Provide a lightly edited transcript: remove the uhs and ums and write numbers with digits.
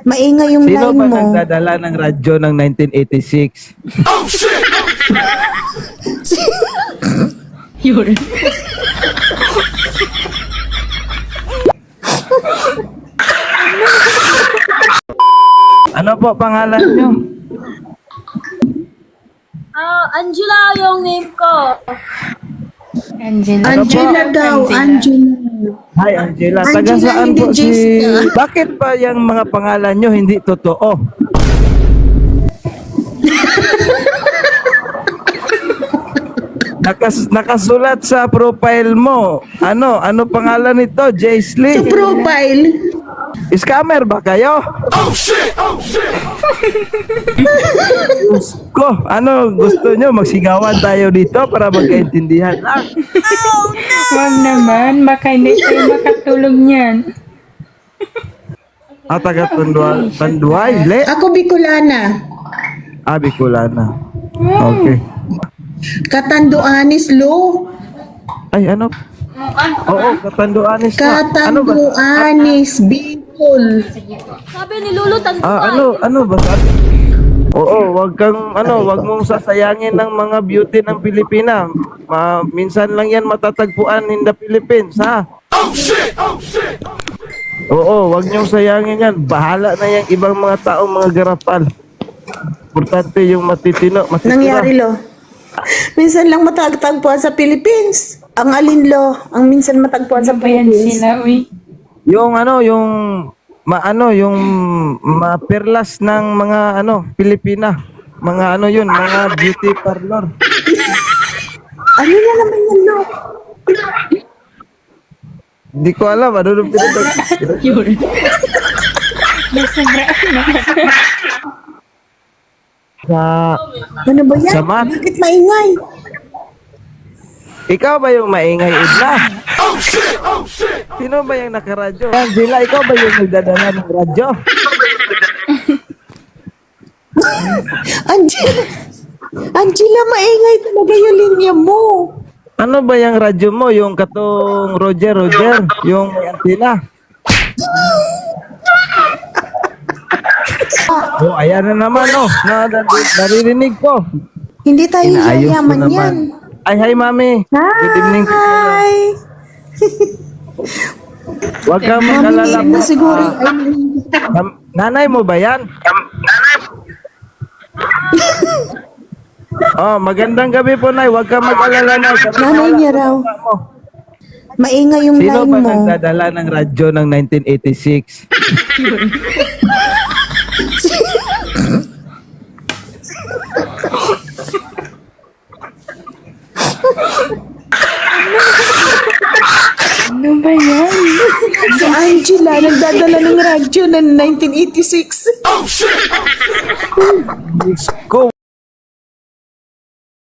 Maingay yung Sino line ba mo. nagdadala ng radyo ng 1986? Yun. Ano po pangalan nyo? Angela yung name ko. Angela. Ano po? Angela daw, Angela. Hi Angela, taga Angela, saan hindi po si... Jessica. Bakit ba yung mga pangalan nyo hindi totoo? Nakasulat sa profile mo. Ano pangalan nito? Sa Jaisley? profile. Scammer ba kayo? Diyos ko, ano gusto nyo? Magsigawan tayo dito para magkaintindihan lang. Wag naman, baka hindi tayo makatulog niyan. Taga Tanduay, le? Ako Bicolana. Bicolana. Okay. Katanduanis Lo. Ay, ano? Oo, Katanduanis na. Ano ba? Katanduanis Bicol. Sabi ni Lulu, Tanduay. Ano ba? Oo, wag mong sasayangin ng mga beauty ng Pilipina. Minsan lang yan matatagpuan in the Philippines, ha? Oo, wag niyong sayangin yan. Bahala na yung ibang mga taong mga garapal. Importante yung matitino, matitira. Nangyari Lo. Minsan lang matagtagpuan sa Philippines. Ang alin Lo, ang minsan matagpuan sa Ano ba yan Philippines. sila, uy? Yung yung maperlas ng mga Pilipina. Mga mga beauty parlor. Ano na naman yan Lo? Hindi ko alam, ano nung Yun. Nasobraan na. sa Ano ba yan? Sa mat. Bakit maingay? ikaw ba yung maingay, Idla? Sino ba yung nakaradyo? Angela, ikaw ba yung nagdadala ng radyo? Angela. Angela, maingay talaga yung linya mo. Ano ba yung radyo mo? Yung katong Roger? Yung may antena? Oh, ayan na naman, naririnig ko. Hindi tayo Inaayos ko yayaman naman. yan. Ay, hi, mami. Good evening po. Hi! Huwag kang Mami, mag-alala name mo po. siguro. Nanay mo ba yan? Magandang gabi po, Nay. Huwag kang mag-alala, Nay. Nanay niya raw. Maingay yung Sino line ba mo. nagdadala ng radyo ng 1986? Ano ba yan? Si Angela, nagdadala ng radyo ng 1986. Go!